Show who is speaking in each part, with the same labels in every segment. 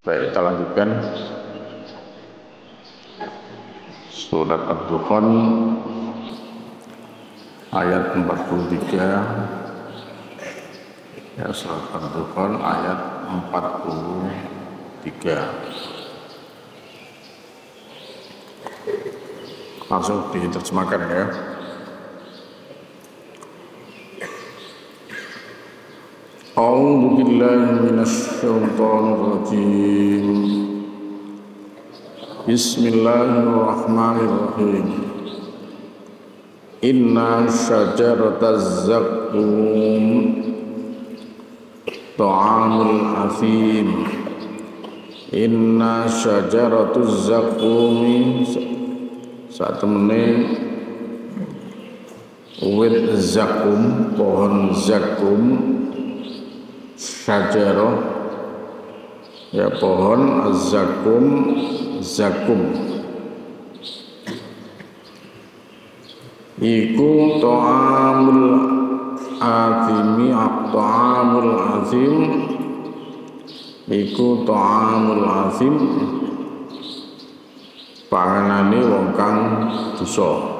Speaker 1: Baik, kita lanjutkan surat Ad-Dukhan ayat 43. Ya, surat Ad-Dukhan ayat 43. Langsung diterjemahkan ya. A'udzu billahi minasy syaithanir rajim. Bismillahirrahmanirrahim. Inna syajarataz zaqqum ta'amul athim. Inna syajaratuz zaqqum saat temene wit zakum, pohon zakum, syajarah ya, pohon zakum, zakum iku ta'amul azimi, ta'amul azim iku ta'amul azim panganane wong kang dosa.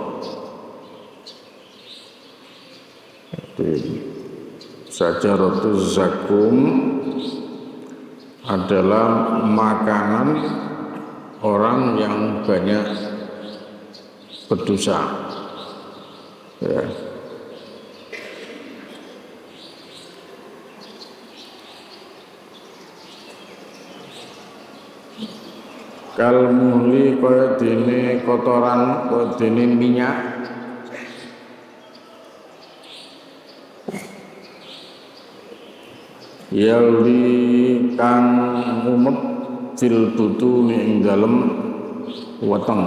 Speaker 1: Syajaratuz zakum adalah makanan orang yang banyak berdosa ya. Kal muhli kaya dene kotoran, kaya dene minyak, yali kang mumet fil butuni ing dalem weteng.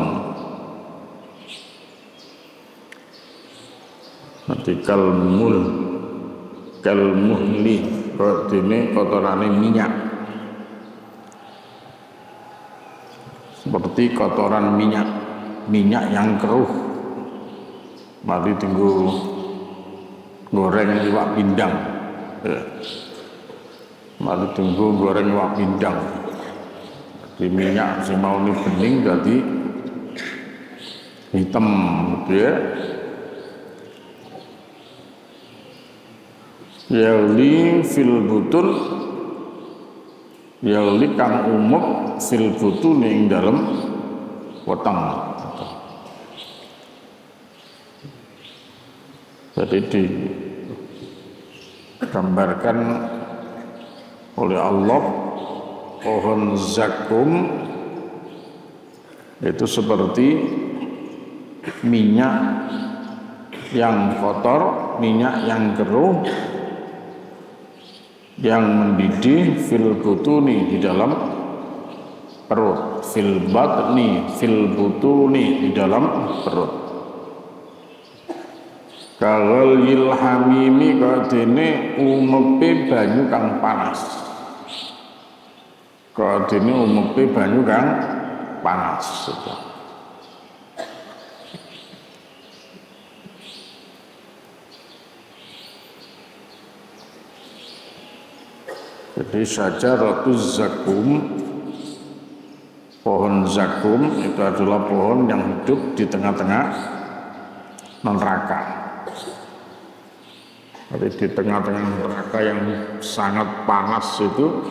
Speaker 1: Nanti kalmuhli kaya dene kotorane minyak, seperti kotoran minyak yang keruh, mari tunggu goreng iwak pindang ya. Mari tunggu goreng iwak pindang di minyak si mau ini bening jadi hitam gitu ya. Yali fil butun, yali kang umum fil butun ing dalem weteng. Jadi digambarkan oleh Allah pohon zakum itu seperti minyak yang kotor, minyak yang keruh, yang mendidih fil butuni di dalam perut, fil batni fil butuni di dalam perut. Kalau yilhamimi kadene umepe banyu kang panas, kadene umepe banyu kang panas. Jadi syajaratuz zakum, pohon zakum itu adalah pohon yang hidup di tengah-tengah neraka. Jadi di tengah-tengah neraka yang sangat panas itu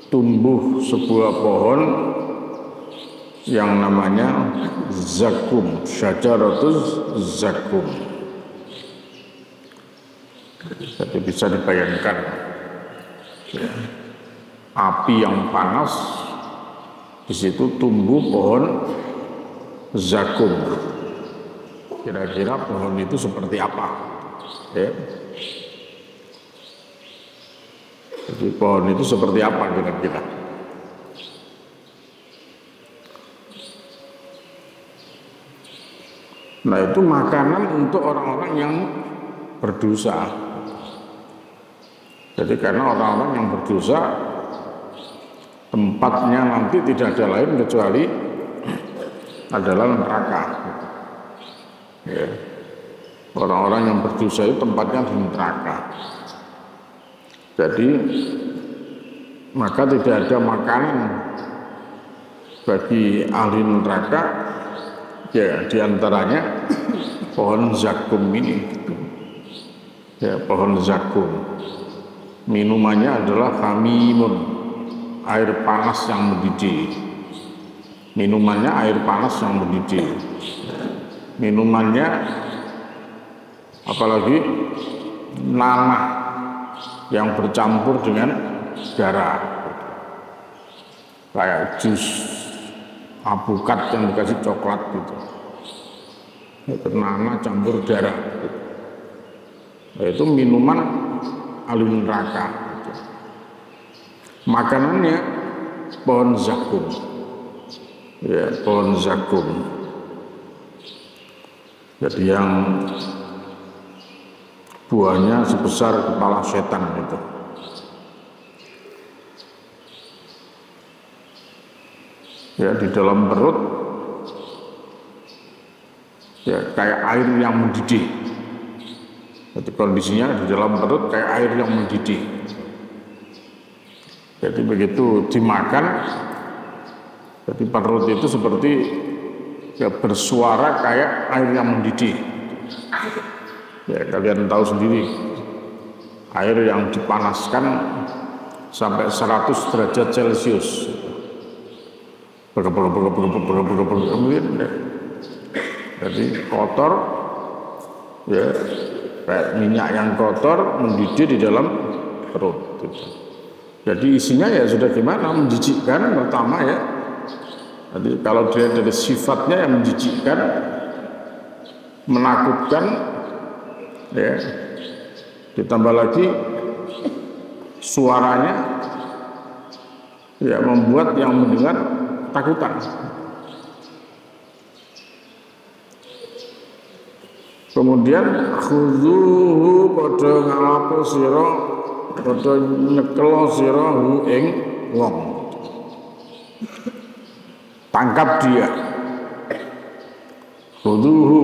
Speaker 1: tumbuh sebuah pohon yang namanya zakum, syajaratuz zakum. Jadi bisa dibayangkan ya, api yang panas, di situ tumbuh pohon zakum. Kira-kira pohon itu seperti apa? Ya. Jadi pohon itu seperti apa kira-kira? Nah, itu makanan untuk orang-orang yang berdosa. Jadi karena orang-orang yang berdosa tempatnya nanti tidak ada lain kecuali adalah neraka. Ya. Orang-orang yang berdosa itu tempatnya di neraka. Jadi maka tidak ada makanan bagi ahli neraka, ya diantaranya pohon zakum ini. Ya, pohon zakum. Minumannya adalah hamimun, air panas yang mendidih. Minumannya air panas yang mendidih. Minumannya apalagi nanah yang bercampur dengan darah, kayak jus apukat yang dikasih coklat gitu. Itu nanah campur darah gitu. Itu minuman ahli neraka gitu. Makanannya pohon zakum. Ya, pohon zakum. Jadi yang buahnya sebesar kepala setan itu. Ya, di dalam perut ya kayak air yang mendidih. Jadi kondisinya di dalam perut kayak air yang mendidih. Jadi begitu dimakan, jadi perut itu seperti ya bersuara kayak air yang mendidih. Ya, kalian tahu sendiri, air yang dipanaskan sampai 100 derajat Celcius. Jadi kotor, ya kayak minyak yang kotor mendidih di dalam perut. Jadi isinya ya sudah gimana, menjijikkan pertama ya. Jadi kalau dia dari sifatnya yang menjijikkan, menakutkan, ya, ditambah lagi suaranya ya membuat yang mendengar takutan. Kemudian khuzuhu padha ngalapo sira, padha nyekelo sira hu ing wong. Tangkap dia. Khuzuhu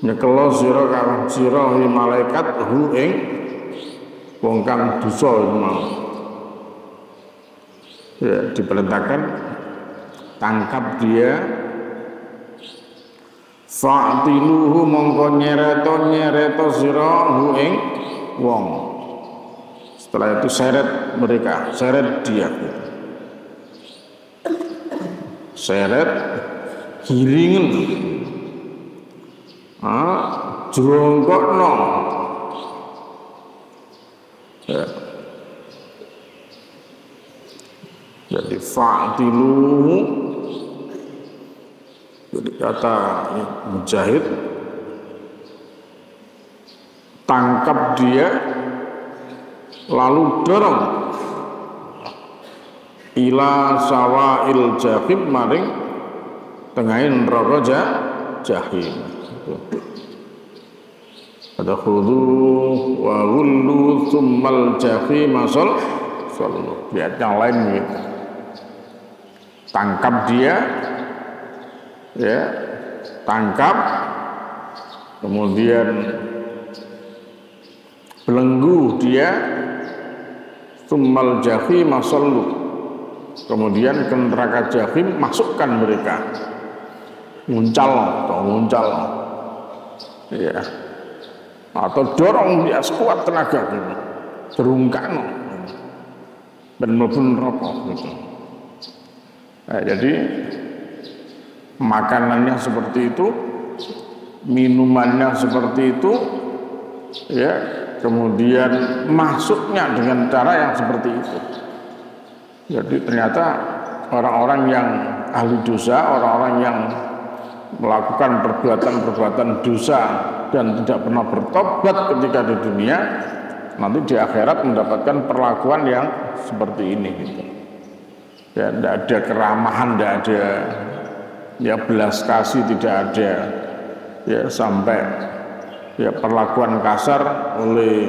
Speaker 1: nyekelo sira kang sira malaikat hu ing wong kang dosa mau. Ya, diperintahkan tangkap dia. Fa'tiluhu mongko nyereto sira hu ing wong. Setelah itu seret mereka, seret dia. Seret giringen. Jongkokno. Ya. Jadi fa'tiluhu, jadi kata Mujahid, tangkap dia lalu dorong ila sawa'il jahim maring tengahin neraka jahim. Ada khudu wa wullu thummal jahim sallu. Lihat yang lain gitu. Tangkap dia, ya, tangkap, kemudian belenggu dia, tsummal jahim sallu, kemudian ke neraka jahim masukkan mereka, muncal, ya, atau dorong dia sekuat tenaga gitu, terungkang dan mlebu neraka gitu. Nah, jadi makanannya seperti itu, minumannya seperti itu, ya, kemudian masuknya dengan cara yang seperti itu. Jadi ternyata orang-orang yang ahli dosa, orang-orang yang melakukan perbuatan-perbuatan dosa dan tidak pernah bertobat ketika di dunia, nanti di akhirat mendapatkan perlakuan yang seperti ini gitu. Ya, tidak ada keramahan, tidak ada ya belas kasih, tidak ada ya sampai ya perlakuan kasar oleh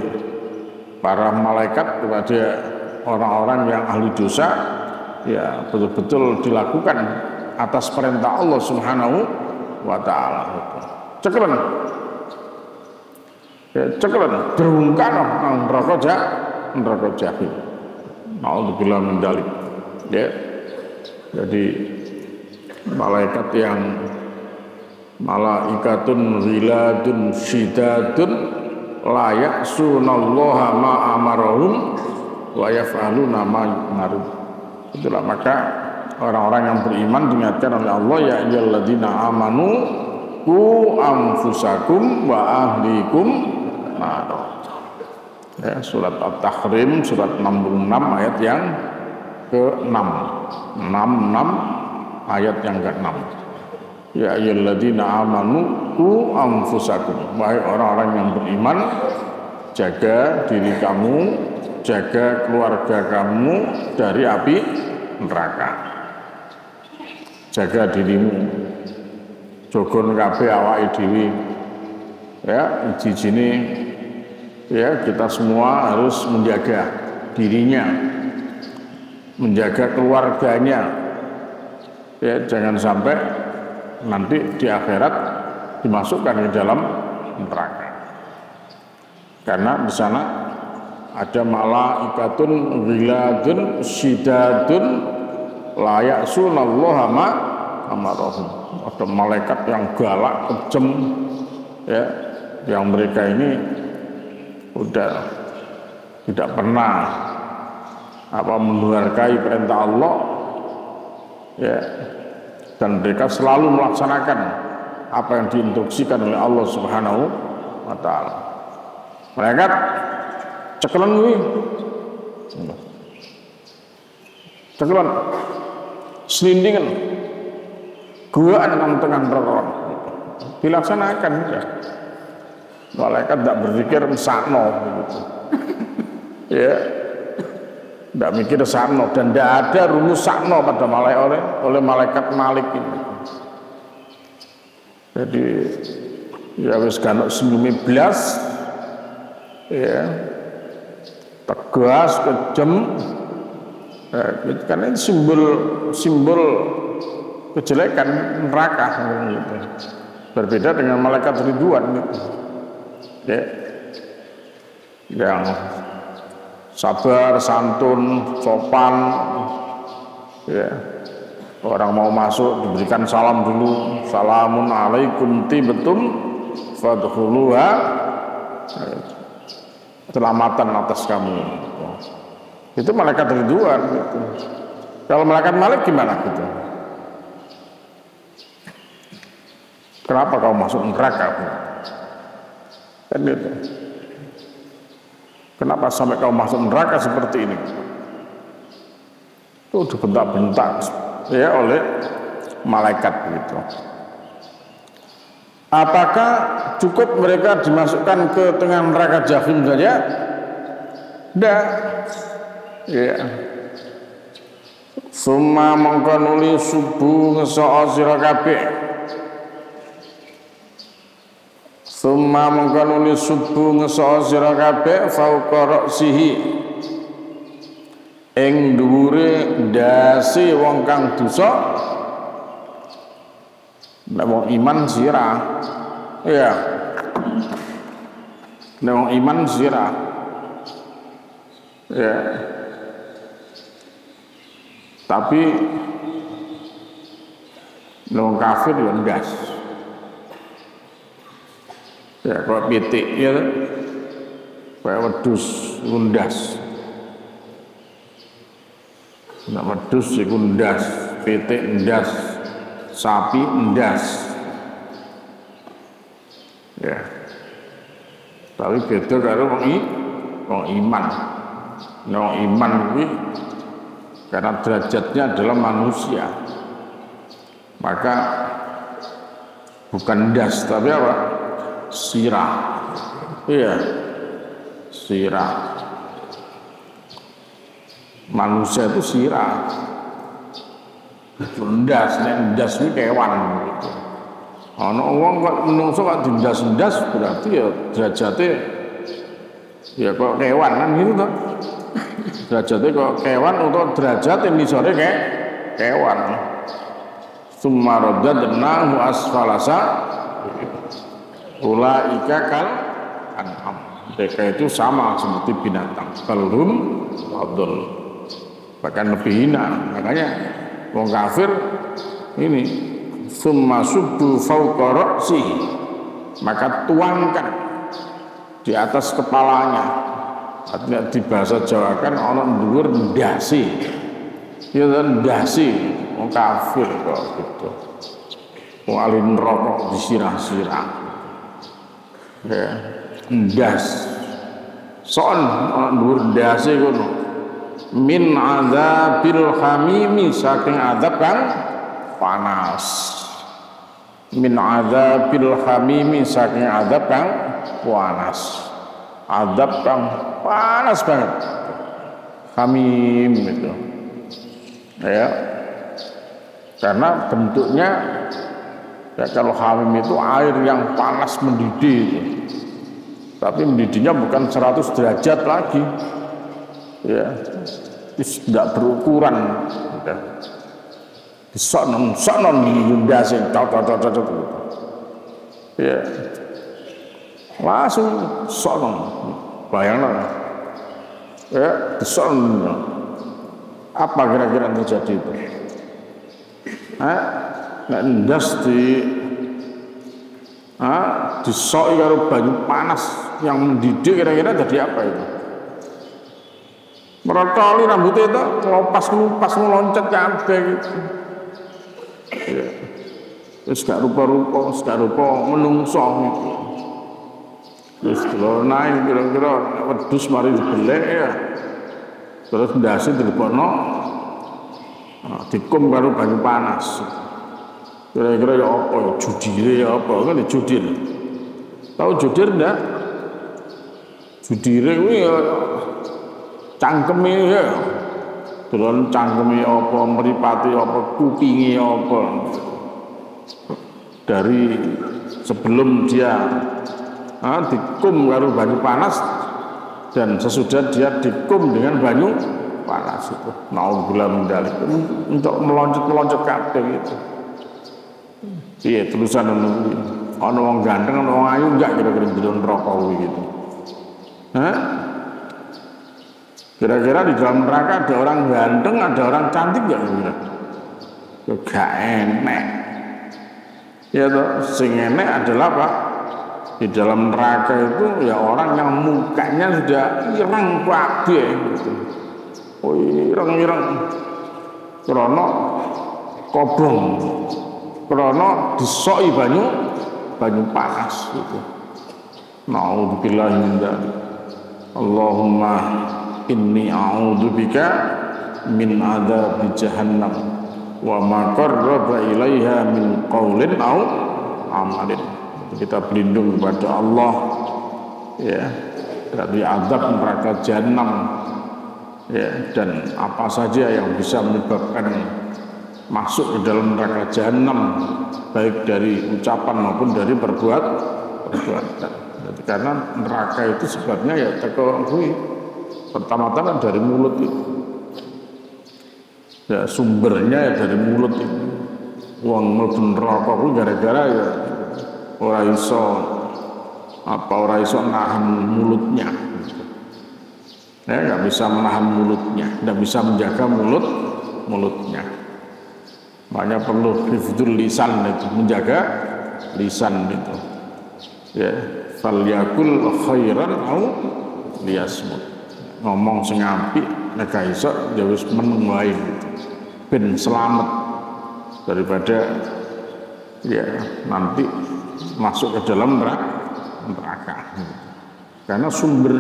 Speaker 1: para malaikat kepada orang-orang yang ahli dosa, ya betul-betul dilakukan atas perintah Allah Subhanahu wa ta'ala. Cekelen. Ya, cekelen derungkan nang neraka jahim. Nauzubillah min dzalik. Ya. Jadi malaikat yang malaikatun ghiladun syidadun la ya'sunallaha ma amarahum wa yaf'aluna ma yu'marun. Itulah maka orang-orang yang beriman diingatkan oleh Allah, ya ayyuhalladzina amanu qu anfusakum wa ahlikum nar. Ya, surat At-Tahrim surat 66 ayat yang ke-6. 66 ayat yang ke-6. Ya ayyuhalladzina amanu qu anfusakum, wahai orang-orang yang beriman, jaga diri kamu, jaga keluarga kamu dari api neraka. Jaga dirimu, jogon kabeh awake dhewe. Ya, iji-ijine ya kita semua harus menjaga dirinya, menjaga keluarganya. Ya, jangan sampai nanti di akhirat dimasukkan ke dalam neraka. Karena di sana ada malaikatun ghiladun syidadun la ya'sunallaha ma amarahum. Ada malaikat yang galak, kejam, ya, yang mereka ini udah tidak pernah mendurhakai perintah Allah, ya, dan mereka selalu melaksanakan apa yang diinstruksikan oleh Allah Subhanahu wa ta'ala. Malaikat cekelen kuwi. Cekelen selindingan guaan nang tengah neraka. Dilaksanakan ya. Malaikat tidak berpikir sakno gitu. Ya. Tidak mikir sakno, dan tidak ada rumus sakno pada oleh malaikat Malik ini. Jadi ya wis ganok senyumi blas, ya, tegas, kejam, ya, kan ini simbol kejelekan neraka gitu. Berbeda dengan malaikat Ridwan gitu. Ya, yang sabar, santun, sopan, ya. Orang mau masuk diberikan salam dulu, salamun alaikum tibetum fadkhuluha, keselamatan atas kamu. Itu malaikat Ridwan gitu. Kalau malaikat Malik gimana gitu? Kenapa kau masuk neraka? Kan gitu. Kenapa sampai kau masuk neraka seperti ini? Itu dibentak-bentak ya oleh malaikat gitu. Apakah cukup mereka dimasukkan ke tengah neraka jahim saja? Tidak. Ya. Summa mongko nuli subuh ngeso sira kabeh. Summa mongko nuli subuh ngeso sira kabeh fauqa ra'sihi ing dhuwure ndase wong kang dosa. Nek wong iman sirah, ya. Nek wong iman sirah, ya. Tapi nek wong kafir ya ndas. Ya kok pitik ya, kayak wedhus ndas. Nek wedhus iku ndas, pitik ndas, sapi ndas. Ya. Tapi beda karo wong iman. Wong iman kuwi karena derajatnya adalah manusia. Maka bukan ndas tapi apa? Sirah. Iya. Sirah. Manusia itu sirah. Ndas, nek ndas kuwi kewan gitu. Ana wong kok menungso kok dindas-ndas berarti ya derajate ya kok kewan kan gitu toh. Derajate kok kewan atau derajat yang misore kayak kewan. summa radadnahu asfalasa ulaika kal an'am. Mereka itu sama seperti binatang, balhum adul, bahkan lebih hina. Makanya wong kafir ini summa subbu fawqa ra'sihi, maka tuangkan di atas kepalanya. Artinya di bahasa Jawa kan orang dhuwur ndasi, ya ndasi wong kafir kok gitu. Wong ahli neraka disirah-sirah, ya ndas son orang dhuwur ndasi ngono. Min adzabil hamimi, saking azab kang panas. Min adzabil hamimi, saking azab kang panas. Azab kang panas banget. Hamim itu. Ya. Karena bentuknya ya, kalau hamim itu air yang panas mendidih itu. Tapi mendidihnya bukan 100 derajat lagi. Ya, tidak berukuran, disoknon diundasin, ya, langsung soknon, bayangkan, ya, disoknon, apa kira-kira yang terjadi itu? Ndas disoi karo banyu panas yang mendidih, kira-kira jadi apa itu? Merotoli rambutnya itu ngelopas meloncat kabeh gitu. Ya. Terus gak rupa-rupa menungso gitu. Terus kalau naik kira-kira wedhus mari dibelek ya. Terus ndase dilebokno dikum karo banyu panas. Kira-kira ya apa ya, judire ya apa kan judir. Tahu judir ndak? Judire kuwi ya cangkeme ya, turun cangkeme apa, mripate apa, kupinge apa. Dari sebelum dia dikum karo banyu panas dan sesudah dia dikum dengan banyu panas itu, naudzubillah min dzalik, untuk meloncat kabeh gitu. Iya tulisan ngono. Ana wong ganteng, ana wong ayu enggak kira-kira di neraka gitu. Kira-kira di dalam neraka ada orang ganteng, ada orang cantik nggak kira? Gak enak. Ya toh, sing enak adalah apa? Di dalam neraka itu ya orang yang mukanya sudah ireng kabeh gitu. Oh, ireng-ireng. Krana kobong. Krana disoki banyu panas gitu. Naudzubillah min dzalik. Allahumma inni a'udzubika min adzabi jahannam wa ma qarraba ilaiha min qaulin au amalin. Kita berlindung kepada Allah ya dari azab neraka jahanam ya, dan apa saja yang bisa menyebabkan masuk ke dalam neraka jahanam, baik dari ucapan maupun dari perbuatan. Karena neraka itu sebabnya ya teko kuwi pertama-tama dari mulut itu. Ya sumbernya ya dari mulut itu. Wong mlebu neraka kuwi gara-gara ya ora iso nahan mulutnya. Ya nggak bisa menahan mulutnya, nggak bisa menjaga mulutnya. Makanya perlu hifdzul lisan itu, menjaga lisan itu. Ya, falyakul khairan au liyasmut. Ngomong sing apik nek gak iso ya wis meneng wae gitu. Ben selamat daripada ya nanti masuk ke dalam neraka. Karena sumber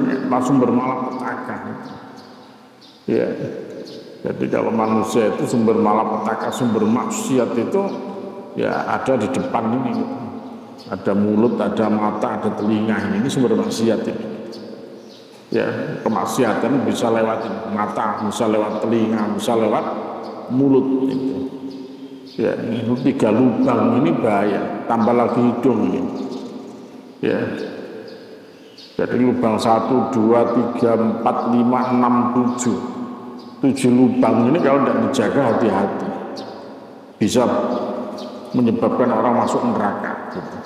Speaker 1: malapetaka. Ya. Jadi kalau manusia itu sumber malapetaka, sumber maksiat itu ya ada di depan ini. Ada mulut, ada mata, ada telinga, ini sumber maksiat ini. Ya, kemaksiatan bisa lewat mata, bisa lewat telinga, bisa lewat mulut itu. Ya, ini 3 lubang ini bahaya, tambah lagi hidung ini. Ya. Jadi lubang 1, 2, 3, 4, 5, 6, 7 lubang ini kalau tidak dijaga hati-hati bisa menyebabkan orang masuk neraka gitu.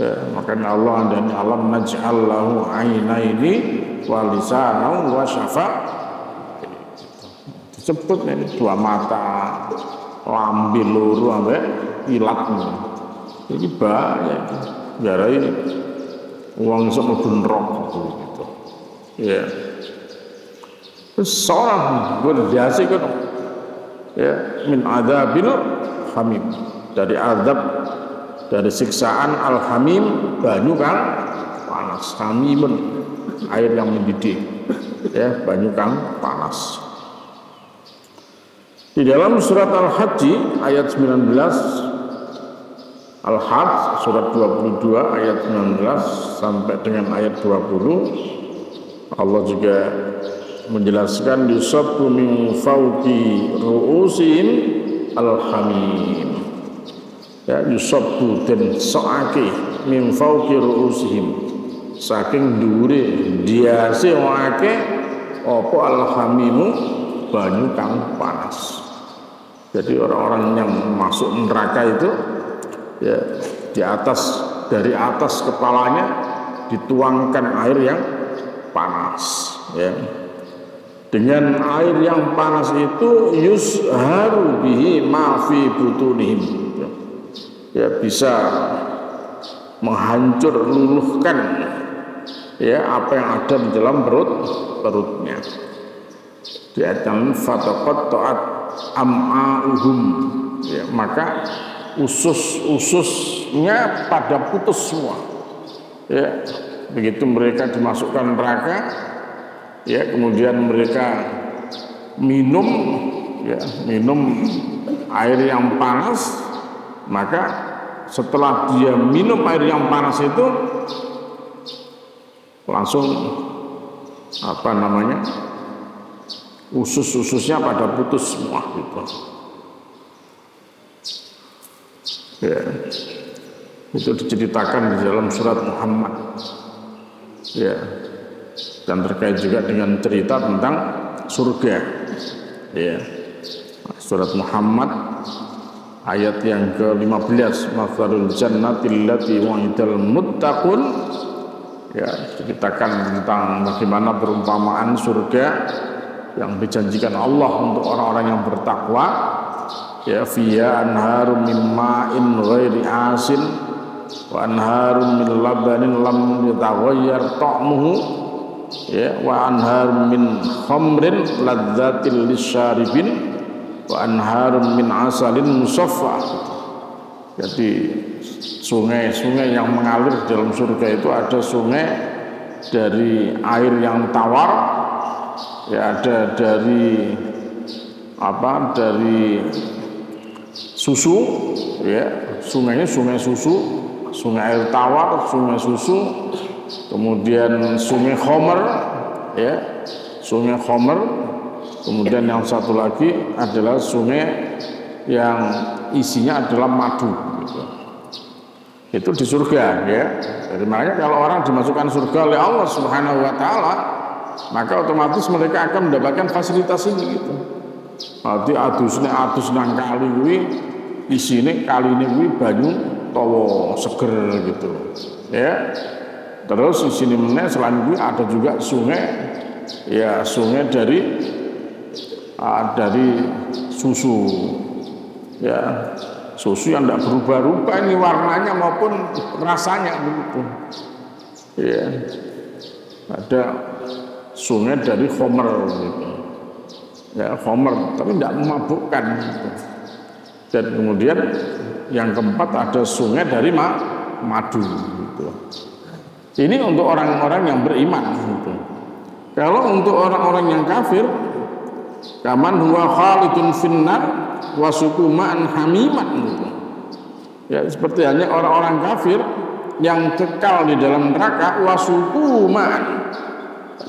Speaker 1: Ya, makanya Allah dan alam naj'al lahu ainaini wa lisanan wa syafa, disebut ini dua mata, lambe loro ambek ilat. Ini banyak gara ini uang iso mlebu neraka gitu. Ya. Seorang berdasi kan ya min adzabil hamim, dari azab, dari siksaan al-hamim, banyu kang panas. Hamimun, air yang mendidih, ya, banyu kang panas. Di dalam surat Al-Hajj ayat 19, Al-Hajj surat 22 ayat 19 sampai dengan ayat 20, Allah juga menjelaskan yusabbu min fawqi ru'usihim al-hamim. Ya, yusabbu dan so'ake min fawqi ru'usihim, saking dhuwure diase wake apa al-hamimu, banyu kang panas. Jadi orang-orang yang masuk neraka itu ya di atas, dari atas kepalanya dituangkan air yang panas, ya. Dengan air yang panas itu yusharu bihi ma fi butunihim, ya, bisa menghancur luluhkan ya apa yang ada di dalam perutnya. Diatakan fataqatta'at am'a'uhum, ya, maka usus-ususnya pada putus semua, ya. Begitu mereka dimasukkan neraka, ya, kemudian mereka minum, ya, minum air yang panas, maka setelah dia minum air yang panas itu langsung apa namanya, usus-ususnya pada putus semua gitu. Ya, itu diceritakan di dalam surat Muhammad, ya. Dan terkait juga dengan cerita tentang surga, ya. Surat Muhammad ayat yang ke-15, mathalul jannati allati wa'idal muttaqun, ya, ceritakan tentang bagaimana perumpamaan surga yang dijanjikan Allah untuk orang-orang yang bertakwa, ya, fiya anharum min ma'in ghairi asin wa anharum min labanin lam yataghayyar ta'muhu, ya, wa anharum min khamrin ladzatil lisyaribin wa anharum min asalin musaffa. Jadi sungai-sungai yang mengalir dalam surga itu ada sungai dari air yang tawar, ya, ada dari apa, dari susu, ya, sungainya sungai susu, sungai air tawar, sungai susu, kemudian sungai khomer, ya, sungai khomer, kemudian yang satu lagi adalah sungai yang isinya adalah madu gitu. Itu di surga, ya. Jadi makanya kalau orang dimasukkan surga oleh Allah Subhanahu wa taala, maka otomatis mereka akan mendapatkan fasilitas ini gitu. Berarti adus nang kali kuwi isine kaline kuwi banyu tawa seger gitu, ya. Terus di sini meneh selain itu ada juga sungai, ya, sungai dari susu, ya, susu yang tidak berubah-ubah ini warnanya maupun rasanya begitu, ya. Ada sungai dari khomer gitu, ya, khomer tapi tidak memabukkan gitu. Dan kemudian yang keempat ada sungai dari madu gitu. Ini untuk orang-orang yang beriman gitu. Kalau untuk orang-orang yang kafir, kaman huwa khalidun finnar wa sukuman hamiman gitu. Ya, seperti hanya orang-orang kafir yang kekal di dalam neraka, wa sukuman,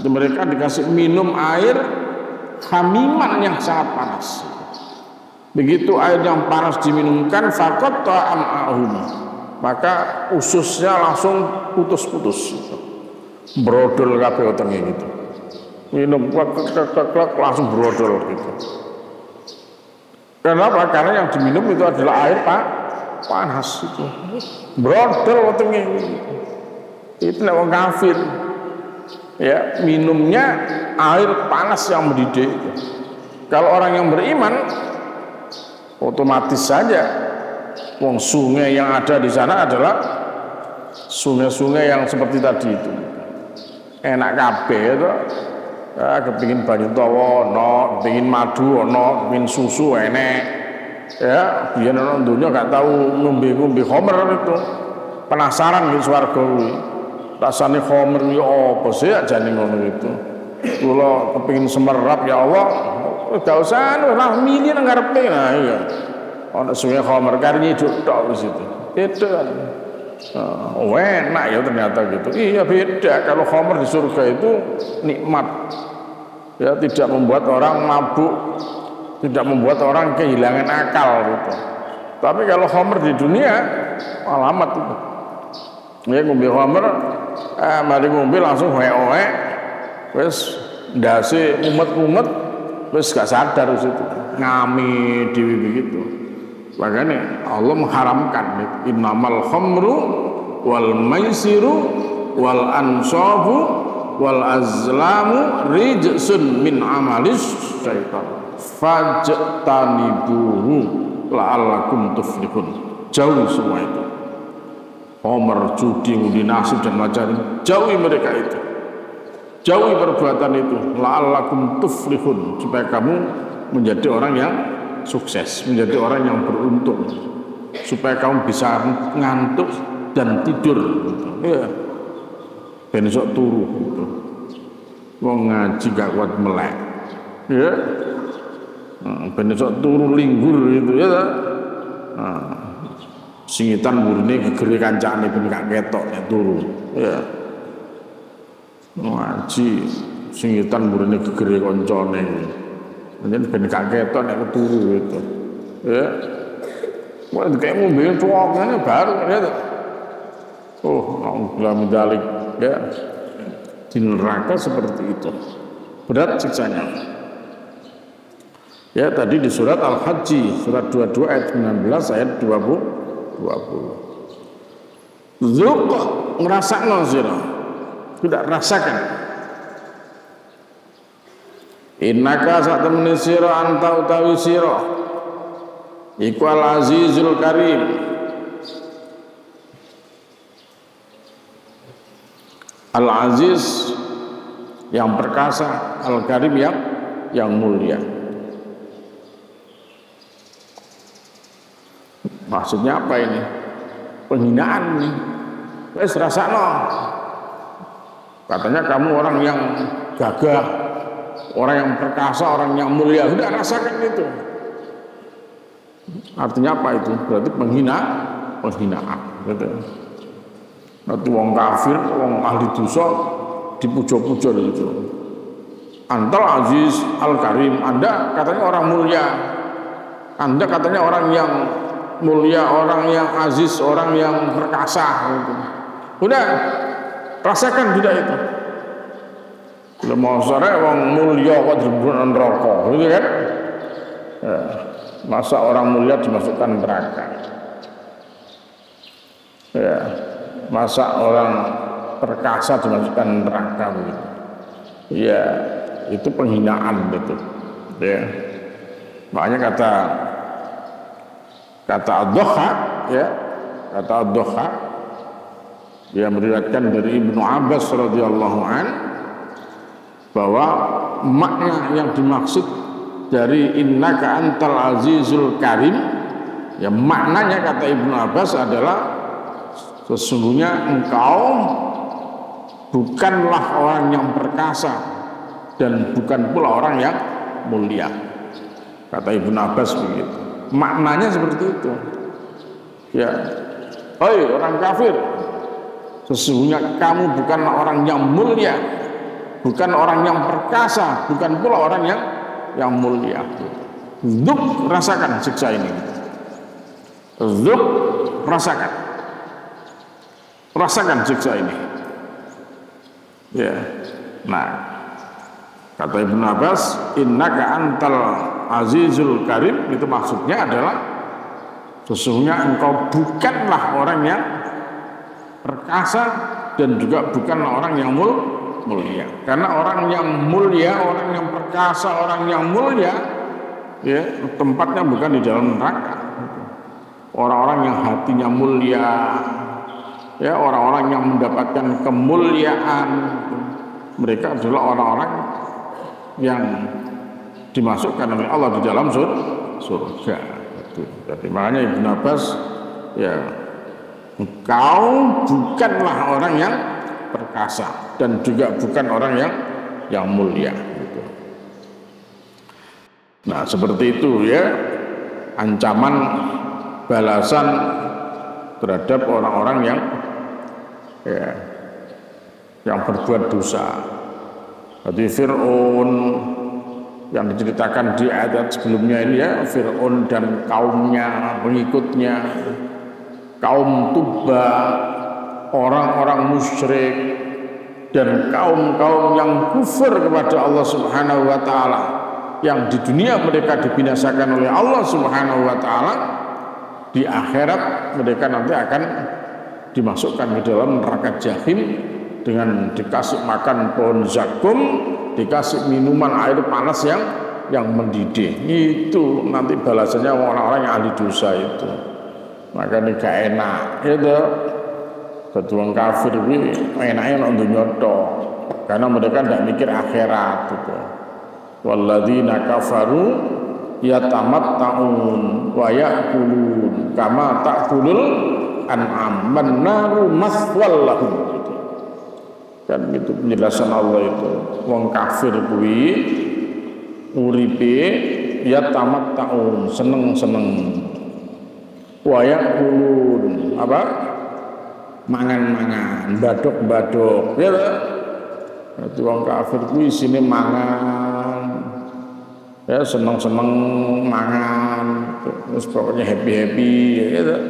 Speaker 1: mereka dikasih minum air hamiman yang sangat panas. Begitu air yang panas diminumkan, faqatta am'ahum, maka ususnya langsung putus-putus, brodol kabeh wetenge gitu. Minum klak langsung brodol gitu. Kenapa? Karena yang diminum itu adalah air panas itu. Brodol wetenge. Itu nek wong kafir. Ya, minumnya air panas yang mendidih. Kalau orang yang beriman, otomatis saja wong sungai yang ada di sana adalah sungai-sungai yang seperti tadi itu. Enak kabeh itu. Kepingin banyu tawa ono, kepingin madu ono, kepingin susu enek. Ya, biyen ana donya gak tahu ngombe-ngombe khamr itu. Penasaran gitu swarga kuwi. Rasane khamr ya apa sih ajane ngono itu. Kula kepingin semerap ya Allah, gak usah lah milih nang ngarepe. Nah iya. Ana sungai khamr karene hidup tok wis itu. Itu kan. Enak ya ternyata gitu. Iya beda. Kalau khamr di surga itu nikmat, ya tidak membuat orang mabuk, tidak membuat orang kehilangan akal gitu. Tapi kalau khamr di dunia alamat itu. Ya ngombe khamr, mari ngombe langsung hoek-hoek, wis ndase umet-umet, wis gak sadar wis itu. Ngami dewi begitu. Makanya Allah mengharamkan innamal khamru wal maisiru wal ansabu wal azlamu rijsun min amalis syaitan fajtanibuhu la'allakum tuflihun. Jauhi semua itu, khamr, judi, undi nasib dan macam, jauhi mereka itu, jauhi perbuatan itu, la'allakum tuflihun, supaya kamu menjadi orang yang sukses, menjadi orang yang beruntung, supaya kamu bisa ngantuk dan tidur gitu. Ya, besok turu gitu. Wong ngaji gak kuat melek, ya, besok turu linggur gitu ya. Singitan murine gegere kancane ben gak ketok nek turu, ya. Ngaji singitan murine gegere koncone. Jadi ben gak ketok nek turu itu. Ya. Wah, kayak mobil tuangane baru gitu. Oh, alhamdulillah medalik ya. Di neraka seperti itu. Berat siksanya. Ya, tadi di surat Al-Hajj, surat 22 ayat 19 ayat 20. Zuq ngrasakno sira. Tidak rasakan. Innaka sak temene sira anta utawi sira iku al-azizul karim. Al-aziz yang perkasa, al-karim yang mulia. Maksudnya apa ini? Penghinaan nih. Wes rasakno. Katanya kamu orang yang gagah, orang yang perkasa, orang yang mulia. Udah rasakan itu. Artinya apa itu? Berarti penghinaan. Gitu. Nanti wong kafir, wong ahli dosa dipuja-puja gitu. Antal aziz al karim. Anda katanya orang mulia. Anda katanya orang yang mulia, orang yang aziz, orang yang perkasa gitu. Udah rasakan tidak itu? Kalau mau sore wong mulia kok dibunuh neraka, gitu kan? Ya, masa orang mulia dimasukkan neraka? Ya, masa orang perkasa dimasukkan neraka begitu? Ya, itu penghinaan gitu. Ya, makanya kata Ad-Dhahhak, ya, kata Ad-Dhahhak yang meriwayatkan dari Ibnu Abbas radhiyallahu an bahwa makna yang dimaksud dari innaka antal azizul karim, ya maknanya kata Ibnu Abbas adalah sesungguhnya engkau bukanlah orang yang perkasa dan bukan pula orang yang mulia. Kata Ibnu Abbas begitu. Maknanya seperti itu. Ya, hei orang kafir, sesungguhnya kamu bukanlah orang yang mulia, bukan orang yang perkasa, bukan pula orang yang mulia. Dzuk rasakan siksa ini. Dzuk rasakan siksa ini. Ya, nah kata Ibnu Abbas, innaka antal Azizul Karim itu maksudnya adalah sesungguhnya engkau bukanlah orang yang perkasa dan juga bukanlah orang yang mulia. Karena orang yang mulia, orang yang perkasa, orang yang mulia, ya tempatnya bukan di dalam neraka. Orang-orang yang hatinya mulia, ya orang-orang yang mendapatkan kemuliaan, mereka adalah orang-orang yang dimasukkan oleh Allah di dalam surga. Jadi makanya Ibnu Abbas, ya engkau bukanlah orang yang perkasa dan juga bukan orang yang mulia. Gitu. Nah seperti itu ya ancaman balasan terhadap orang-orang yang berbuat dosa. Jadi Fir'aun yang diceritakan di ayat sebelumnya ini ya, Fir'aun dan kaumnya, pengikutnya, kaum Tubba, orang-orang musyrik dan kaum-kaum yang kufur kepada Allah Subhanahu wa taala, yang di dunia mereka dibinasakan oleh Allah Subhanahu wa taala, di akhirat mereka nanti akan dimasukkan ke dalam neraka Jahim dengan dikasih makan pohon zakum, dikasih minuman air panas yang mendidih. Itu nanti balasannya orang-orang yang ahli dosa itu. Makanya gak enak itu. Ketua kafir ini enaknya untuk nyoto karena mereka tidak mikir akhirat gitu. Walladzina kafaru yatamatta'un wa ya'kulun kama ta'kulul an'am mannaru maswal lahum gitu. Kan itu penjelasan Allah itu. Wong kafir kuwi uripe yatamatta'un seneng-seneng wa ya'kulun apa? Mangan-mangan, badok-badok, ya kan? Itu orang kafir itu isine mangan, ya seneng-seneng mangan, terus pokoknya happy-happy, ya kan?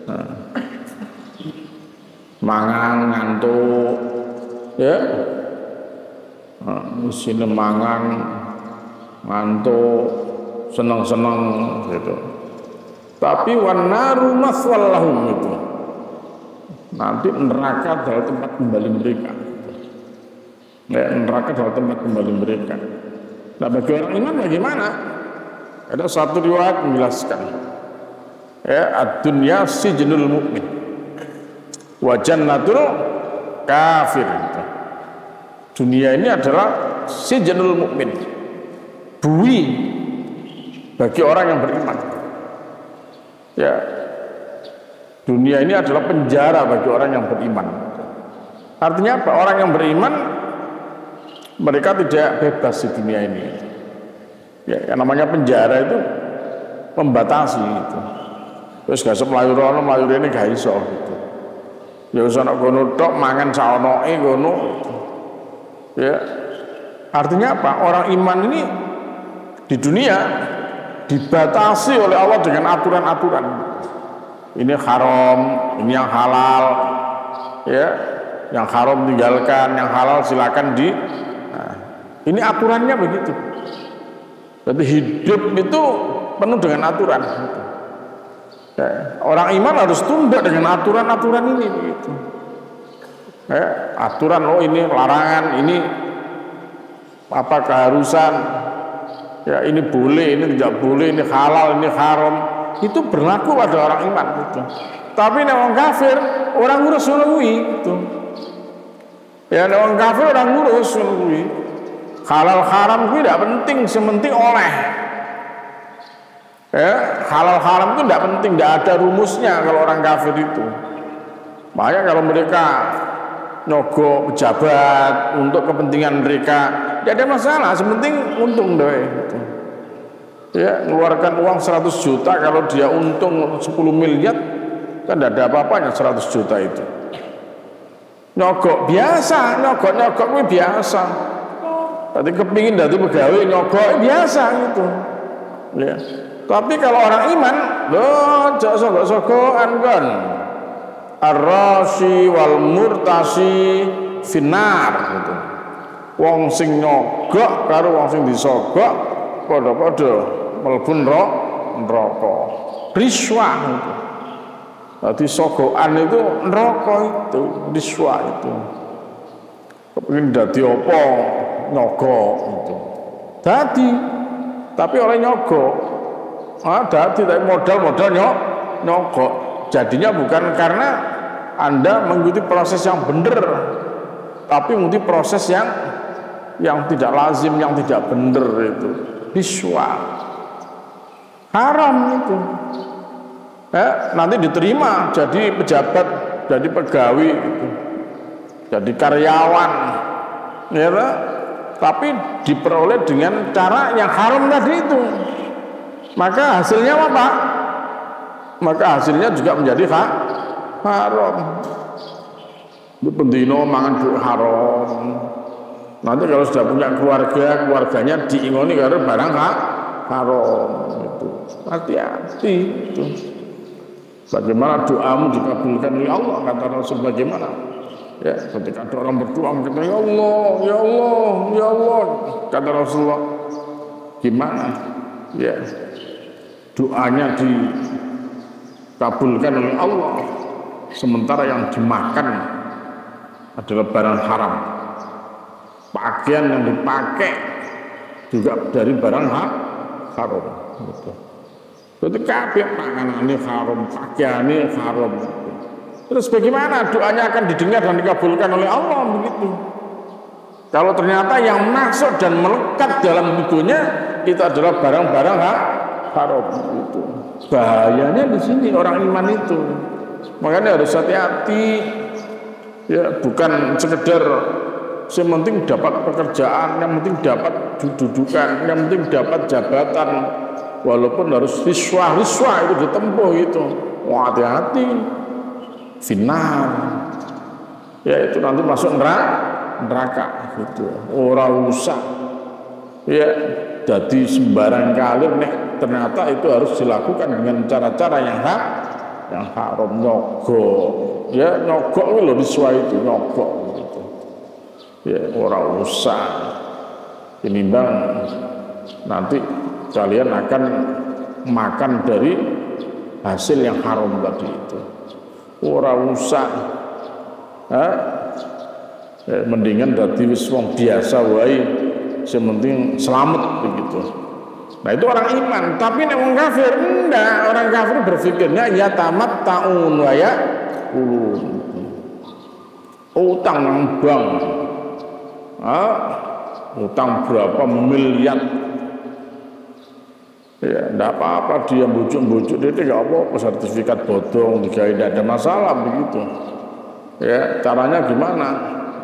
Speaker 1: Nah, mangan ngantuk, ya, nah, isine mangan ngantuk, seneng-seneng, gitu. Tapi wanaru maswal lahum itu. Nanti neraka adalah tempat kembali mereka. Ya, neraka adalah tempat kembali mereka. Nah bagi orang iman bagaimana? Ada satu riwayat menjelaskan, ya ad-dunya sijnul mu'min wa jannatul kafir. Dunia ini adalah sijnul mu'min, bui bagi orang yang beriman. Ya, dunia ini adalah penjara bagi orang yang beriman. Artinya apa? Orang yang beriman mereka tidak bebas di dunia ini. Ya, yang namanya penjara itu membatasi gitu. Terus gak iso mlayu rono, mlayu rene gak iso gitu. Ya wis ana kono tok mangan saonoke ngono. Ya. Artinya apa? Orang iman ini di dunia dibatasi oleh Allah dengan aturan-aturan. Ini haram, ini yang halal, ya, yang haram tinggalkan, yang halal silakan di. Nah, ini aturannya begitu. Jadi hidup itu penuh dengan aturan. Ya, orang iman harus tunduk dengan aturan-aturan ini, begitu. Ya, aturan, oh ini larangan, ini apa keharusan, ya ini boleh, ini tidak boleh, ini halal, ini haram. Itu berlaku pada orang iman gitu. Tapi nek wong kafir orang ngurus ngono kuwi gitu. Ya nek wong kafir orang ngurus ngono kuwi. Halal haram kuwi tidak penting, sementing oleh. Ya, halal haram itu tidak penting, tidak ada rumusnya kalau orang kafir itu. Makanya kalau mereka nyogok pejabat untuk kepentingan mereka, tidak ada masalah, sementing untung deh gitu. Ya, mengeluarkan uang 100 juta kalau dia untung 10 miliar kan tidak ada apa-apanya 100 juta itu. Nyogok biasa, nyogok ini biasa. Tadi kepingin dari pegawai nyogok biasa gitu. Ya. Tapi kalau orang iman, loh, jak sogok-sogokan kan. Ar-rashi wal murtasi finar gitu. Wong sing nyogok karo wong sing disogok padha-padha mlebu neraka. Riswah itu. Jadi sogokan itu neraka itu, riswah itu. Kepengin dadi apa nyogok itu. Dadi tapi oleh nyogok. Dadi tapi modal nyogok. Jadinya bukan karena Anda mengikuti proses yang benar, tapi mengikuti proses yang tidak lazim, yang tidak benar itu. Riswah. Haram itu. Nanti diterima jadi pejabat, jadi pegawai gitu. Jadi karyawan, ya, tapi diperoleh dengan cara yang haram tadi itu. Maka hasilnya apa? Maka hasilnya juga menjadi haram. Bendino mangan duit haram. Nanti kalau sudah punya keluarganya diingoni karena barang haram itu. Hati-hati itu. Bagaimana doamu dikabulkan oleh Allah, kata Rasul bagaimana? Ya, ketika ada orang berdoa mengatakan ya Allah, ya Allah, ya Allah, kata Rasulullah, gimana? Ya, doanya dikabulkan oleh Allah, sementara yang dimakan adalah barang haram. Pakaian yang dipakai juga dari barang haram. Jadi kabeh panganane haram, pakaiane haram. Terus bagaimana doanya akan didengar dan dikabulkan oleh Allah begitu? Kalau ternyata yang masuk dan melekat dalam tubuhnya itu adalah barang-barang haram itu. Bahayanya di sini orang iman itu. Makanya harus hati-hati. Ya, bukan sekedar yang penting dapat pekerjaan, yang penting dapat dudukan, yang penting dapat jabatan, walaupun harus riswah itu ditempuh itu. Wah, hati-hati. Final, ya itu nanti masuk neraka gitu. Orang usah, ya jadi sembarang kali nih ternyata itu harus dilakukan dengan cara-cara yang haram, nyogok, ya nyogok loh riswah itu nyogok gitu. Ya orang usah, ini bang nanti kalian akan makan dari hasil yang haram tadi itu. Orang usah, mendingan dadi wis wong biasa wae, sementing selamat begitu. Nah itu orang iman, tapi nek wong kafir enggak, orang kafir berpikirnya ya tamat taun wa ya utang nang bank, utang berapa miliar. Ya, enggak apa-apa dia bujuk-bujuk dia tidak apa-apa, sertifikat bodong digawe tidak ada masalah begitu. Ya, caranya gimana?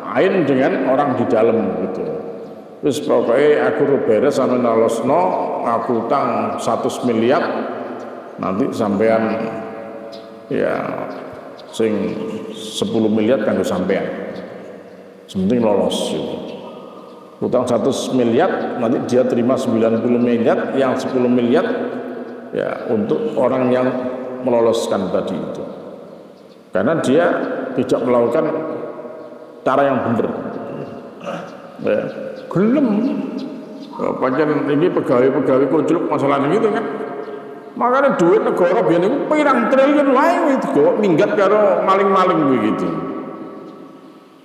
Speaker 1: Main dengan orang di dalam gitu. Terus pokoknya aku beres sampe nalosno, aku utang 100 miliar, nanti sampean ya sing 10 miliar kanggo sampean. Sementing lolos gitu. Utang 100 miliar, nanti dia terima 90 miliar, yang 10 miliar ya untuk orang yang meloloskan tadi itu. Karena dia tidak melakukan cara yang benar. Ya, gelem. Pancen ini pegawai kucluk masalah gitu kan. Makanya duit negara biyen niku pirang triliun wae itu kok minggat karo maling-maling begitu.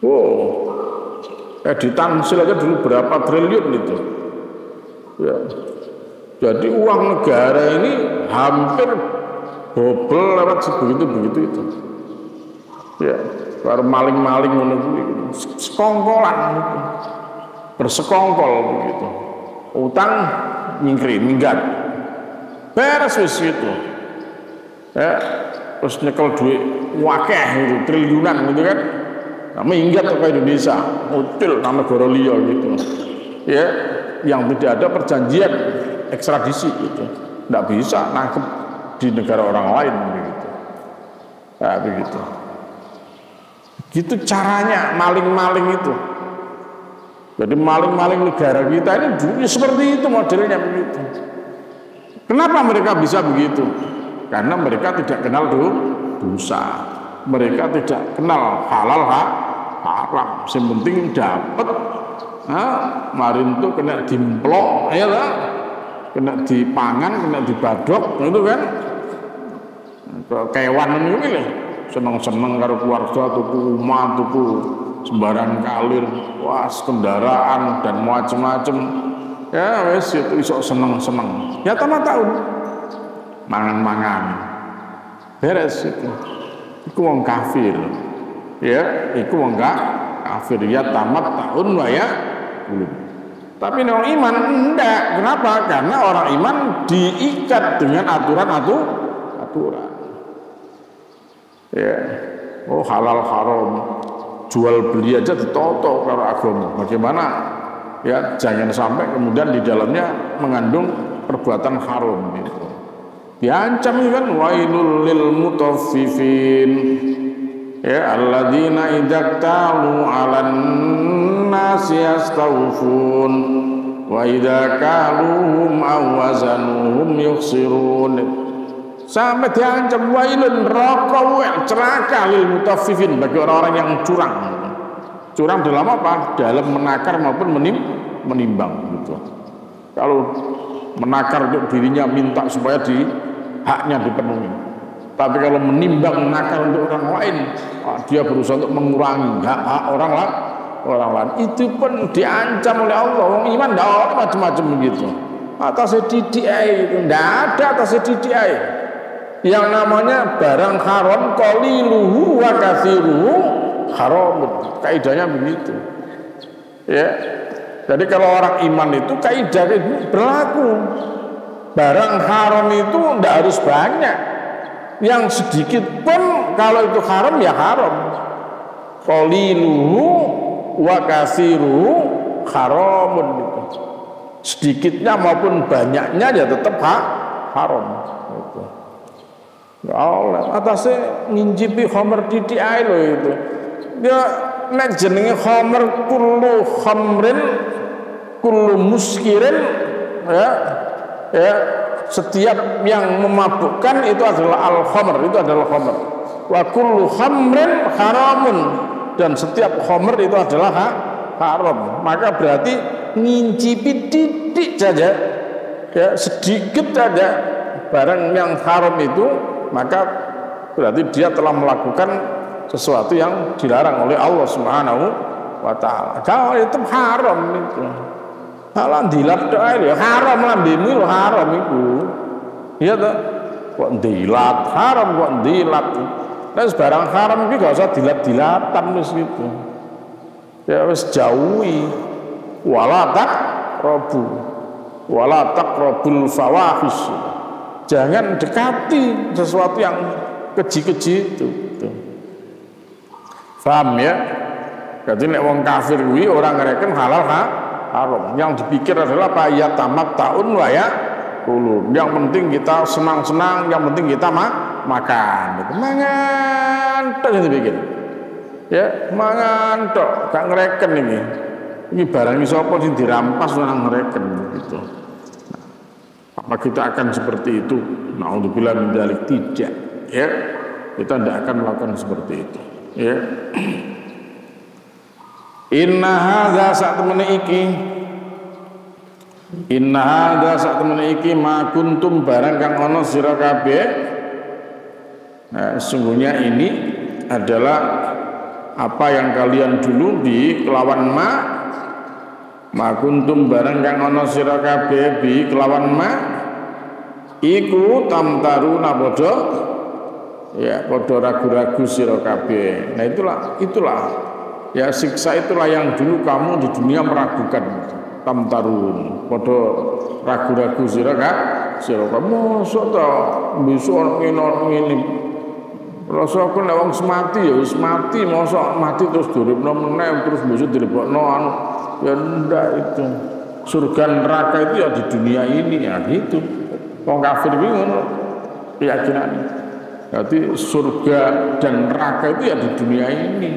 Speaker 1: Oh. Di Tansil aja dulu berapa triliun itu. Ya. Jadi uang negara ini hampir bobol lewat begitu itu. Ya, baru maling-maling menunggu sekongkolan gitu. Bersekongkol begitu. Utang nyingkri, minggat. Beres wis itu. Ya, terus nyekel duit wakeh itu triliunan gitu kan. Nah, minggat ke Indonesia, muncul nama negara liya gitu. Ya, yang tidak ada perjanjian ekstradisi gitu. Tidak bisa nangkep di negara orang lain begitu. Nah, begitu. Gitu caranya maling-maling itu. Jadi maling-maling negara kita ini seperti itu modelnya begitu. Kenapa mereka bisa begitu? Karena mereka tidak kenal dosa. Mereka tidak kenal halal haram. Yang penting dapat. Marin tuh kena dimplok, ya lah. kena dipangan, kena dibadok, itu kan kewan ini lho. Seneng-seneng karo keluarga, tuku rumah, tuku sembarang kalir, wah kendaraan dan macam-macam. Ya wes itu iso seneng-seneng. Ya tamat tahun mangan-mangan. Beres itu. Iku wong kafir. Ya, iku wong kafir ya tamat tahun lah ya. Tapi orang iman enggak. Kenapa? Karena orang iman diikat dengan aturan. Ya, oh halal haram, jual beli aja ditoto kalau agama. Bagaimana? Ya, jangan sampai kemudian di dalamnya mengandung perbuatan haram gitu. Diancam kan wailul lil mutaffifin. Ya, alladzina idza talu 'alan nasi yastawfun wa idza kaluhum aw wazanuhum yukhsirun. Sampai diancam wailun neraka celaka lil mutaffifin bagi orang-orang yang curang. Curang dalam apa? Dalam menakar maupun menimbang gitu. Kalau menakar untuk dirinya minta supaya haknya dipenuhi. Tapi kalau menimbang menakar untuk orang lain, dia berusaha untuk mengurangi hak orang lain. Itu pun diancam oleh Allah. Orang iman tidak ada macam-macam begitu. Atas didik itu tidak ada atas didik. Yang namanya barang haram qaliluhu wa katsiruhu haram. Kaidahnya begitu. Ya. Jadi kalau orang iman itu kaidah itu berlaku. Barang haram itu tidak harus banyak. Yang sedikit pun kalau itu haram ya haram. Qaliluhu wa katsiruhu haramun. Sedikitnya maupun banyaknya ya tetap haram. Ya Allah, atasnya ngincipi khamr didik ae lho itu. Dia nek jenenge khamr kullu khamrin kullu muskirin ya setiap yang memabukkan itu adalah al-khamr, itu adalah khamr. Wa kullu khamrin haramun dan setiap khamr itu adalah haram. Maka berarti ngincipi titik saja ya sedikit saja barang yang haram itu, maka berarti dia telah melakukan sesuatu yang dilarang oleh Allah Subhanahu wa taala. Kalau itu haram itu. Halan dilat ae lho, haram lambemu lho haram iku. Iya toh? Kok dilat haram kok dilat. Nah barang haram iki gak usah dilat-dilatan wis gitu. Ya wis jauhi. Wala taqrabul fawahish. Jangan dekati sesuatu yang keji-keji itu. Paham ya? Jadi nek wong kafir kuwi orang ngereken halal haram. Yang dipikir adalah apa? Ya tamat tahun wa ya kulun. Yang penting kita senang-senang, yang penting kita makan. Mangan tok yang dipikir. Ya, mangan tok, gak ngereken ini. Ini barang sapa sing dirampas orang ngereken gitu. Apa kita akan seperti itu? Naudzubillah min dzalik, tidak. Ya, kita tidak akan melakukan seperti itu. Ya. Inna hadza sak temene iki ma kuntum barang kang ana sira kabeh. Nah, sungguhnya ini adalah apa yang kalian dulu di kelawan ma kuntum barang kang ana sira kabeh bi kelawan iku tamtaruna padha ya padha ragu-ragu sira kabeh. Nah itulah ya siksa itulah yang dulu kamu di dunia meragukan. Tamtarun padha ragu-ragu sira kabeh. Mosok ta besok ngene rasa aku nek wong semati ya wis mati, mosok mati terus duripno meneh terus besok dilebokno anu ya ndak itu. Surga neraka itu ya di dunia ini ya gitu. Wong kafir iki ngono keyakinane. Berarti surga dan neraka itu ya di dunia ini.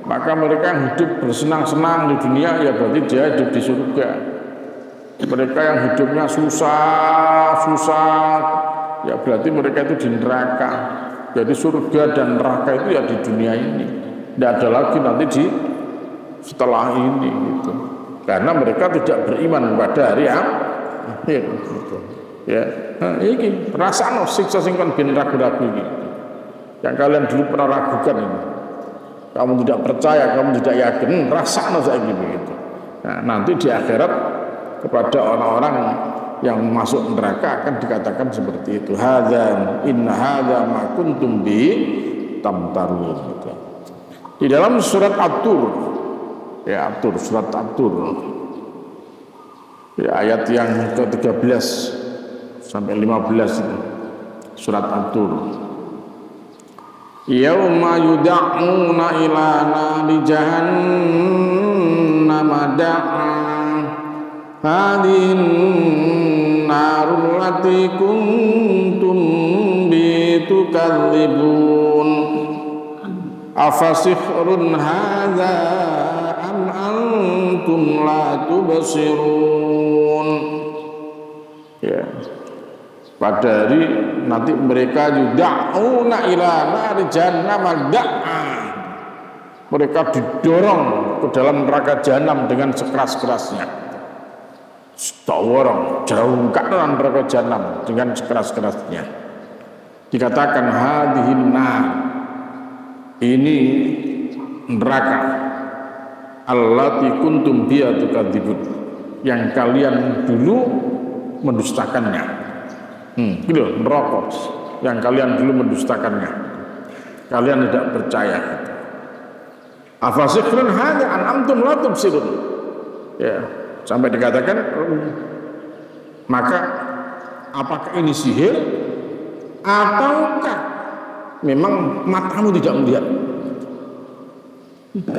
Speaker 1: Maka mereka yang hidup bersenang-senang di dunia ya berarti dia hidup di surga. Mereka yang hidupnya susah ya berarti mereka itu di neraka. Jadi surga dan neraka itu ya di dunia ini. Tidak ada lagi nanti setelah ini gitu. Karena mereka tidak beriman pada hari Ya, gitu. Ya, nah, ini rasanya siksa sing kon ben ragu-ragu ini. Yang kalian dulu pernah ragukan ini. Kamu tidak percaya, kamu tidak yakin, rasanya saiki begitu. Nah, nanti di akhirat kepada orang-orang yang masuk neraka akan dikatakan seperti itu. Inna hadza ma kuntum bi tamtarun. Di dalam surat At-Tur, ya At-Tur, surat At-Tur, ya, ayat yang ke-13 sampai 15 itu, surat At-Tur. Yauma yud'auna ila nari jahannam da'a hadin narul lati kuntum bitukadzibun afasihrun hadza am antum la tubsirun. Ya, pada hari nanti mereka yud'auna ila nari jahannam da'a, mereka didorong ke dalam neraka jahanam dengan sekeras-kerasnya. Dorong, jauhkan neraka jahanam dengan sekeras-kerasnya. Dikatakan hadhihin nar, ini neraka allati kuntum biha tukadzibun, yang kalian dulu mendustakannya. Gitu, neraka yang kalian dulu mendustakannya, kalian tidak percaya. Afasikrun hadza an antum la tubsirun. Ya, sampai dikatakan, maka apakah ini sihir ataukah memang matamu tidak melihat?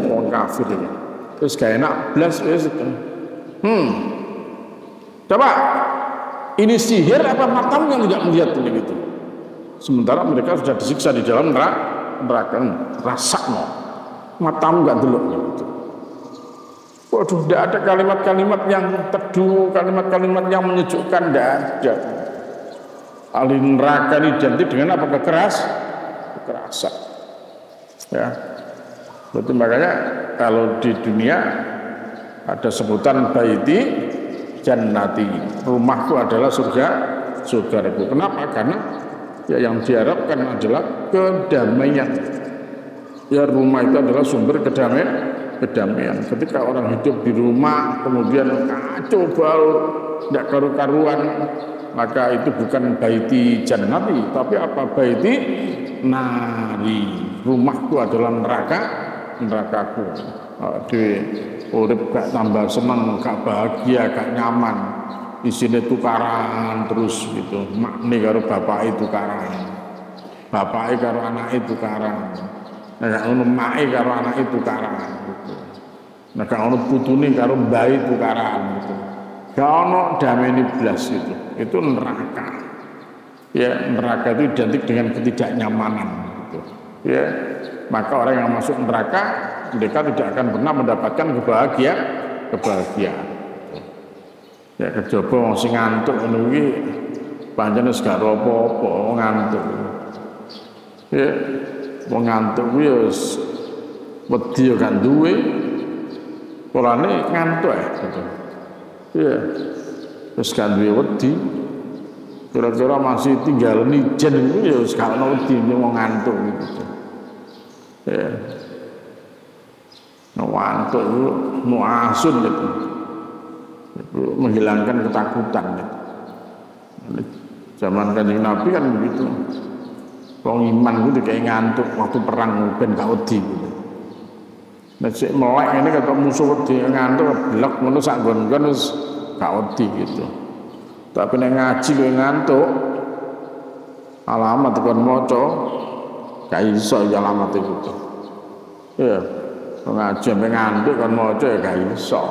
Speaker 1: Orang kafir ini. Terus gak enak blas wis. Coba ini sihir apa matamu yang tidak melihat begitu? Sementara mereka sudah disiksa di dalam neraka. Rasakno matamu gak delok gitu. Waduh, tidak ada kalimat-kalimat yang teduh, kalimat-kalimat yang menyejukkan, tidak ada. Ahli neraka ini identik dengan apa? Kekerasan. Ya, berarti makanya kalau di dunia ada sebutan baiti jannati, rumahku adalah surgaku. Kenapa? Karena ya yang diharapkan adalah kedamaian. Ya, rumah itu adalah sumber kedamaian. Ketika orang hidup di rumah kemudian kacau baur, tidak karu-karuan, maka itu bukan baiti jannati, tapi apa? Baiti nari, rumahku adalah nerakaku. Di urip gak tambah seneng, gak bahagia, gak nyaman. Di sini tukaran terus gitu, makni karo bapak itu tukaran, bapak karo anak itu tukaran. Nah, ono mae karo anak itu tukaran gitu. Nah, ono putune karo bayi tukaran gitu. Gak ono damai blas gitu. Itu neraka. Ya, neraka itu identik dengan ketidaknyamanan gitu. Ya, maka orang yang masuk neraka mereka tidak akan pernah mendapatkan kebahagiaan. Ya, kejaba wong sing ngantuk ngono iki pancen wis gak apa-apa ngantuk. Ya, wong ngantuk kuwi wis wedi yo gak duwe. Polane ngantuk gitu. Iya. Wis gak duwe wedi. Kira-kira masih tinggal nijen kuwi ya wis gak ono wedi wong ngantuk gitu. Ya. Ngantuk itu muasun gitu. Itu menghilangkan ketakutan gitu. Zaman Kanjeng Nabi kan begitu. Wong iman itu kayak ngantuk waktu perang ben gak wedi gitu. Nek sik melek ngene kata musuh wedi ngantuk blek ngono sak nggon-nggon wis gak wedi gitu. Tapi nek ngaji kowe ngantuk alamat kon maca gak iso ya alamat itu. Ya, ngaji sampe ngantuk kon maca ya gak iso.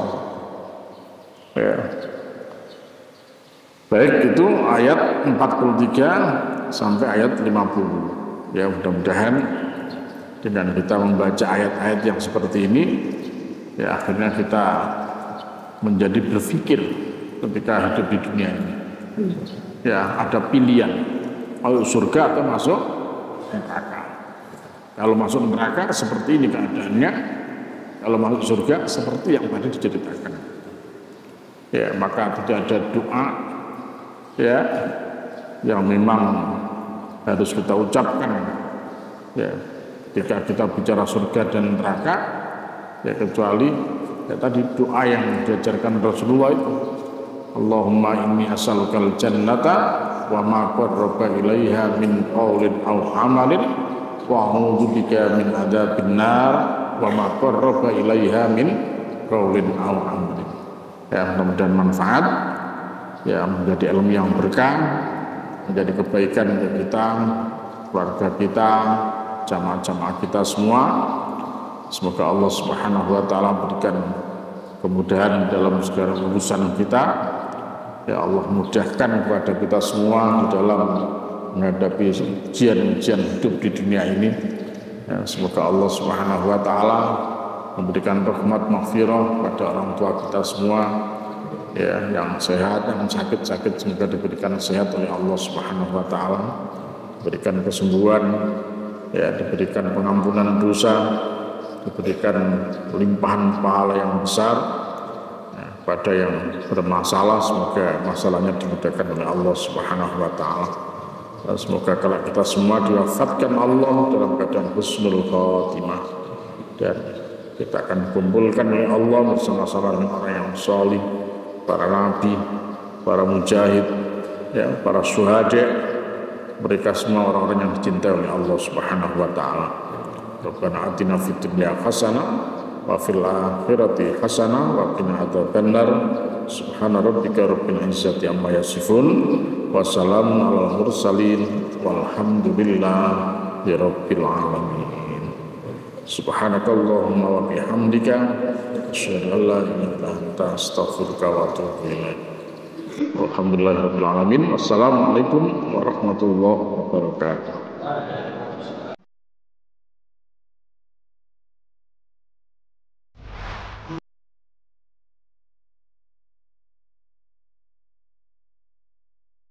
Speaker 1: Ya. Baik, itu ayat 43 sampai ayat 50. Ya, mudah-mudahan dengan kita membaca ayat-ayat yang seperti ini, ya akhirnya kita menjadi berpikir ketika hidup di dunia ini. Ya, ada pilihan, mau surga atau masuk neraka. Kalau masuk neraka seperti ini keadaannya, kalau masuk surga seperti yang tadi diceritakan. Ya, maka tidak ada doa ya yang memang harus kita ucapkan ya ketika kita bicara surga dan neraka, ya kecuali ya tadi doa yang diajarkan Rasulullah itu, Allahumma inni as'alukal jannata wa ma qarraba ilaiha min qaulin aw amalin wa a'udzubika min adzabin nar wa ma qarraba ilaiha min qaulin aw amalin. Ya mudah-mudahan manfaat, ya menjadi ilmu yang berkah, menjadi kebaikan untuk kita, keluarga kita, jamaah-jamaah kita semua. Semoga Allah Subhanahu wa taala berikan kemudahan dalam segala urusan kita. Ya Allah mudahkan kepada kita semua di dalam menghadapi ujian-ujian hidup di dunia ini. Ya, semoga Allah Subhanahu wa taala memberikan rahmat maghfirah pada orang tua kita semua, ya yang sehat, yang sakit-sakit semoga diberikan sehat oleh Allah Subhanahu wa taala, diberikan kesembuhan, ya diberikan pengampunan dosa, diberikan limpahan pahala yang besar. Ya, pada yang bermasalah semoga masalahnya dimudahkan oleh Allah Subhanahu wa taala. Dan semoga kalau kita semua diwafatkan Allah dalam keadaan husnul khatimah, dan kita akan dikumpulkan oleh Allah bersama-sama dengan orang yang salih, para nabi, para mujahid, ya, para syuhada. Mereka semua orang-orang yang dicintai oleh Allah Subhanahu wa taala. Rabbana atina fid dunya hasanah wa fil akhirati hasanah wa qina adzabannar. Subhana rabbika rabbil izzati amma yasifun wa salamun alal mursalin walhamdulillahi rabbil alamin. Subhanakallahumma wa bihamdika asyhadu an la ilaha illa anta astaghfiruka wa atubu ilaik. Walhamdulillahirabbil alamin. Wassalamualaikum warahmatullahi wabarakatuh.